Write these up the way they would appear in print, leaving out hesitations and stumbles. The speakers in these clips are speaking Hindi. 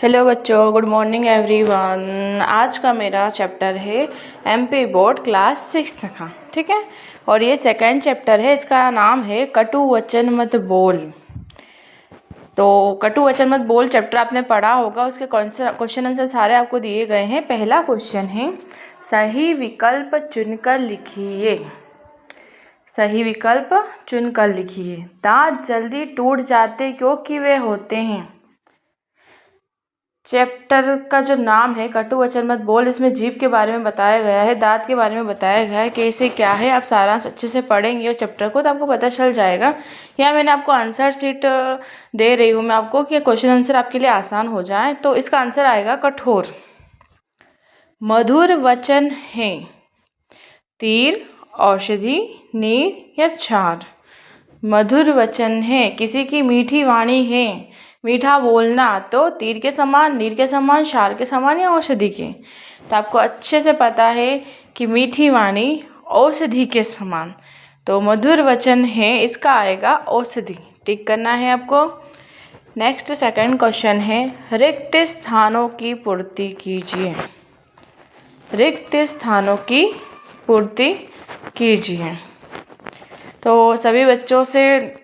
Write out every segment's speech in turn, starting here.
हेलो बच्चों, गुड मॉर्निंग एवरीवन। आज का मेरा चैप्टर है एमपी बोर्ड क्लास 6 का, ठीक है। और ये सेकंड चैप्टर है, इसका नाम है कटु वचन मत बोल। तो कटु वचन मत बोल चैप्टर आपने पढ़ा होगा, उसके क्वेश्चन आंसर सारे आपको दिए गए हैं। पहला क्वेश्चन है सही विकल्प चुनकर लिखिए। सही विकल्प चुनकर लिखिए। दांत जल्दी टूट जाते क्योंकि वे होते हैं। चैप्टर का जो नाम है कटु वचन मत बोल, इसमें जीभ के बारे में बताया गया है, दांत के बारे में बताया गया है कि इसे क्या है। आप सारांश अच्छे से पढ़ेंगे उस चैप्टर को तो आपको पता चल जाएगा। यहाँ मैंने आपको आंसर शीट दे रही हूँ मैं आपको कि क्वेश्चन आंसर आपके लिए आसान हो जाए। तो इसका आंसर आएगा कठोर। मधुर वचन है तीर, औषधि, नीर या क्षार। मधुर वचन है किसी की मीठी वाणी है। मीठा बोलना तो तीर के समान, नीर के समान, क्षार के समान या औषधि के। तो आपको अच्छे से पता है कि मीठी वाणी औषधि के समान। तो मधुर वचन है, इसका आएगा औषधि। टिक करना है आपको। नेक्स्ट सेकंड क्वेश्चन है रिक्त स्थानों की पूर्ति कीजिए। रिक्त स्थानों की पूर्ति कीजिए। तो सभी बच्चों से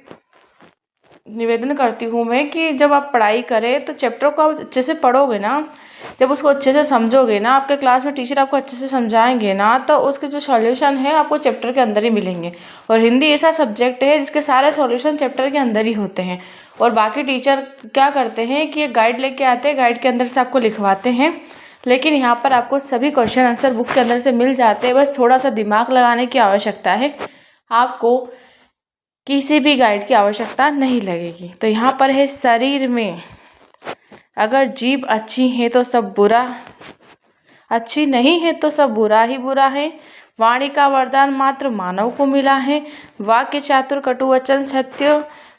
निवेदन करती हूँ मैं कि जब आप पढ़ाई करें तो चैप्टर को आप अच्छे से पढ़ोगे ना, जब उसको अच्छे से समझोगे ना, आपके क्लास में टीचर आपको अच्छे से समझाएंगे ना, तो उसके जो सॉल्यूशन है आपको चैप्टर के अंदर ही मिलेंगे। और हिंदी ऐसा सब्जेक्ट है जिसके सारे सॉल्यूशन चैप्टर के अंदर ही होते हैं। और बाकी टीचर क्या करते हैं कि ये गाइड लेके आते हैं, गाइड के अंदर से आपको लिखवाते हैं, लेकिन यहाँ पर आपको सभी क्वेश्चन आंसर बुक के अंदर से मिल जाते हैं। बस थोड़ा सा दिमाग लगाने की आवश्यकता है, आपको किसी भी गाइड की आवश्यकता नहीं लगेगी। तो यहाँ पर है शरीर में अगर जीभ अच्छी है तो सब बुरा, अच्छी नहीं है तो सब बुरा ही बुरा है। वाणी का वरदान मात्र मानव को मिला है। वाक्य चातुर कटुवचन सत्य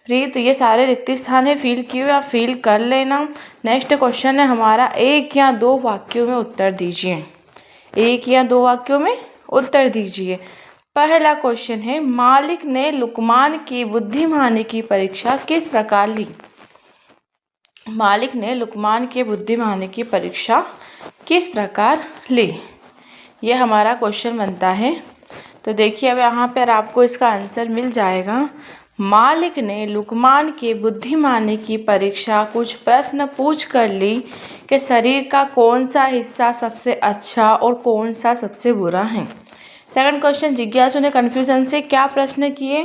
रीत, ये सारे रिक्त स्थान है, फील किए या फील कर लेना। नेक्स्ट क्वेश्चन है हमारा, एक या दो वाक्यों में उत्तर दीजिए। एक या दो वाक्यों में उत्तर दीजिए। पहला क्वेश्चन है मालिक ने लुकमान की बुद्धिमानी की परीक्षा किस प्रकार ली। मालिक ने लुकमान के बुद्धिमानी की परीक्षा किस प्रकार ली, यह हमारा क्वेश्चन बनता है। तो देखिए अब यहाँ पर आपको इसका आंसर मिल जाएगा। मालिक ने लुकमान के बुद्धिमानी की परीक्षा कुछ प्रश्न पूछ कर ली कि शरीर का कौन सा हिस्सा सबसे अच्छा और कौन सा सबसे बुरा है। सेकंड क्वेश्चन, जिज्ञासु ने कन्फ्यूजन से क्या प्रश्न किए।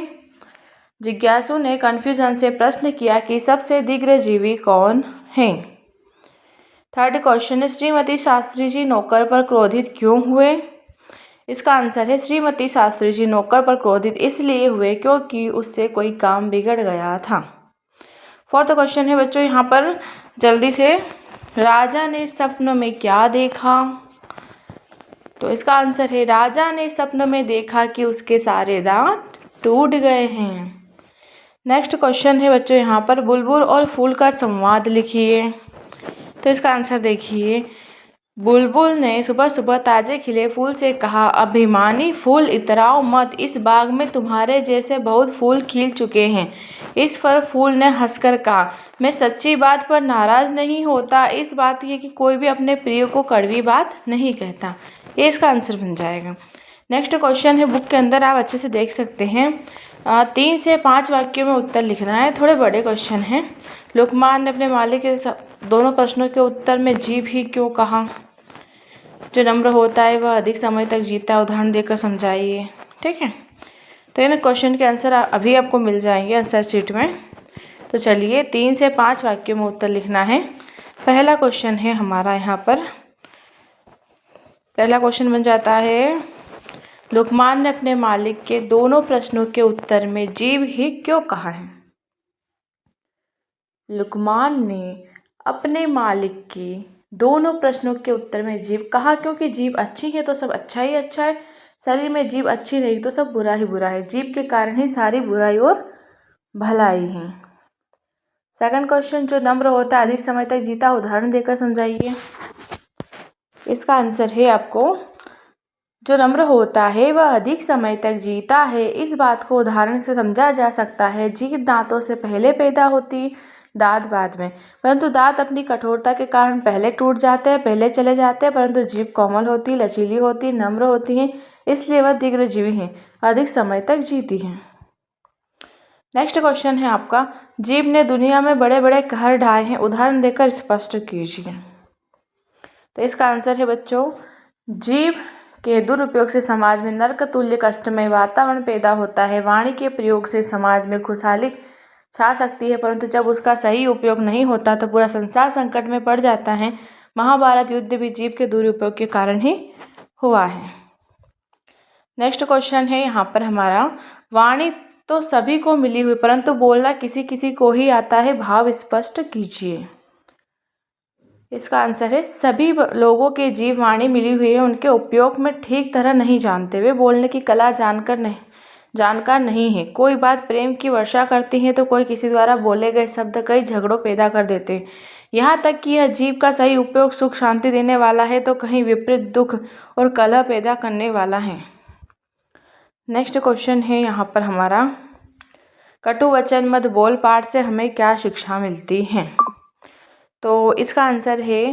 जिज्ञासु ने कन्फ्यूजन से प्रश्न किया कि सबसे दीर्घजीवी कौन है। थर्ड क्वेश्चन है श्रीमती शास्त्री जी नौकर पर क्रोधित क्यों हुए। इसका आंसर है श्रीमती शास्त्री जी नौकर पर क्रोधित इसलिए हुए क्योंकि उससे कोई काम बिगड़ गया था। फोर्थ क्वेश्चन है बच्चों यहाँ पर जल्दी से, राजा ने स्वप्न में क्या देखा। तो इसका आंसर है राजा ने स्वप्न में देखा कि उसके सारे दांत टूट गए हैं। नेक्स्ट क्वेश्चन है बच्चों यहाँ पर बुलबुल और फूल का संवाद लिखिए। तो इसका आंसर देखिए, बुलबुल ने सुबह सुबह ताजे खिले फूल से कहा, अभिमानी फूल इतराओ मत, इस बाग में तुम्हारे जैसे बहुत फूल खिल चुके हैं। इस पर फूल ने हंसकर कहा, मैं सच्ची बात पर नाराज नहीं होता, इस बात की कि कोई भी अपने प्रिय को कड़वी बात नहीं कहता। ये इसका आंसर बन जाएगा। नेक्स्ट क्वेश्चन है बुक के अंदर आप अच्छे से देख सकते हैं, 3 से 5 वाक्यों में उत्तर लिखना है। थोड़े बड़े क्वेश्चन हैं। लुकमान ने अपने मालिक के दोनों प्रश्नों के उत्तर में जीभ ही क्यों कहा। जो नम्र होता है वह अधिक समय तक जीता है, उदाहरण देकर समझाइए, ठीक है। तो इन क्वेश्चन के आंसर अभी आपको मिल जाएंगे आंसर शीट में। तो चलिए 3 से 5 वाक्यों में उत्तर लिखना है। पहला क्वेश्चन है हमारा यहाँ पर, पहला क्वेश्चन बन जाता है, लुकमान ने अपने मालिक के दोनों प्रश्नों के उत्तर में जीभ ही क्यों कहा है। लुकमान ने अपने मालिक के दोनों प्रश्नों के उत्तर में जीभ कहा क्योंकि जीभ अच्छी है तो सब अच्छा ही अच्छा है, शरीर में जीभ अच्छी नहीं तो सब बुरा ही बुरा है, जीभ के कारण ही सारी बुराई और भलाई है। सेकंड क्वेश्चन, जो नम्र होता है अधिक समय तक जीता, उदाहरण देकर समझाइए। इसका आंसर है आपको, जो नम्र होता है वह अधिक समय तक जीता है, इस बात को उदाहरण से समझा जा सकता है। जीभ दांतों से पहले पैदा होती दांत बाद में। परंतु दांत अपनी कठोरता के कारण पहले टूट जाते हैं, पहले चले जाते हैं, परंतु जीभ कोमल होती, लचीली होती, नम्र होती है, इसलिए वह दीर्घजीवी हैं, अधिक समय तक जीती हैं। नेक्स्ट क्वेश्चन है आपका, जीभ ने दुनिया में बड़े बड़े कहर ढाए हैं, उदाहरण देकर स्पष्ट कीजिए। तो इसका आंसर है बच्चों, जीभ के दुरुपयोग से समाज में नरक तुल्य कष्टमय वातावरण पैदा होता है। वाणी के प्रयोग से समाज में खुशहाली छा सकती है, परंतु जब उसका सही उपयोग नहीं होता तो पूरा संसार संकट में पड़ जाता है। महाभारत युद्ध भी जीभ के दुरुपयोग के कारण ही हुआ है। नेक्स्ट क्वेश्चन है यहाँ पर हमारा, वाणी तो सभी को मिली हुई परंतु बोलना किसी किसी को ही आता है, भाव स्पष्ट कीजिए। इसका आंसर है, सभी लोगों के जीभ वाणी मिली हुई है, उनके उपयोग में ठीक तरह नहीं जानते, वे बोलने की कला जानकार नहीं है। कोई बात प्रेम की वर्षा करती है तो कोई किसी द्वारा बोले गए शब्द कई झगड़ों पैदा कर देते हैं। यहाँ तक कि यह जीभ का सही उपयोग सुख शांति देने वाला है तो कहीं विपरीत दुख और कलह पैदा करने वाला है। नेक्स्ट क्वेश्चन है यहाँ पर हमारा, कटु वचन मत बोल पाठ से हमें क्या शिक्षा मिलती है। तो इसका आंसर है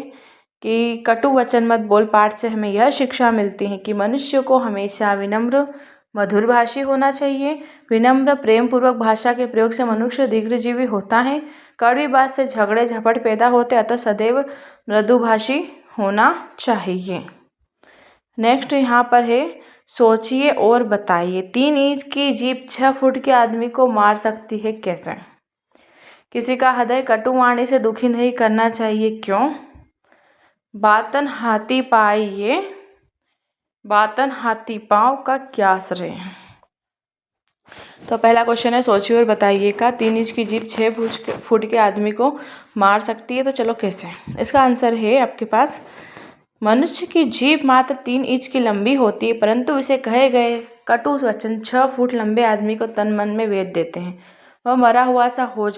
कि कटु वचन मत बोल पाठ से हमें यह शिक्षा मिलती है कि मनुष्य को हमेशा विनम्र मधुरभाषी होना चाहिए। विनम्र प्रेम पूर्वक भाषा के प्रयोग से मनुष्य दीर्घजीवी होता है। कड़वी बात से झगड़े झपट पैदा होते, अतः सदैव मृदुभाषी होना चाहिए। नेक्स्ट यहाँ पर है, सोचिए और बताइए। 3 इंच की जीभ 6 फुट के आदमी को मार सकती है, कैसे। किसी का हृदय कटु वाणी से दुखी नहीं करना चाहिए, क्यों। बातन हाथी पाइये, बातन हाथी पाँव का क्या श्रेय। तो पहला क्वेश्चन है, सोचिए और बताइए का 3 इंच की जीभ 6 फुट के आदमी को मार सकती है, तो चलो कैसे। इसका आंसर है आपके पास, मनुष्य की जीभ मात्र 3 इंच की लंबी होती है, परंतु इसे कहे गए कटु वचन 6 फुट लंबे आदमी को तन मन में वेध देते हैं। वह मरा हुआ सा हो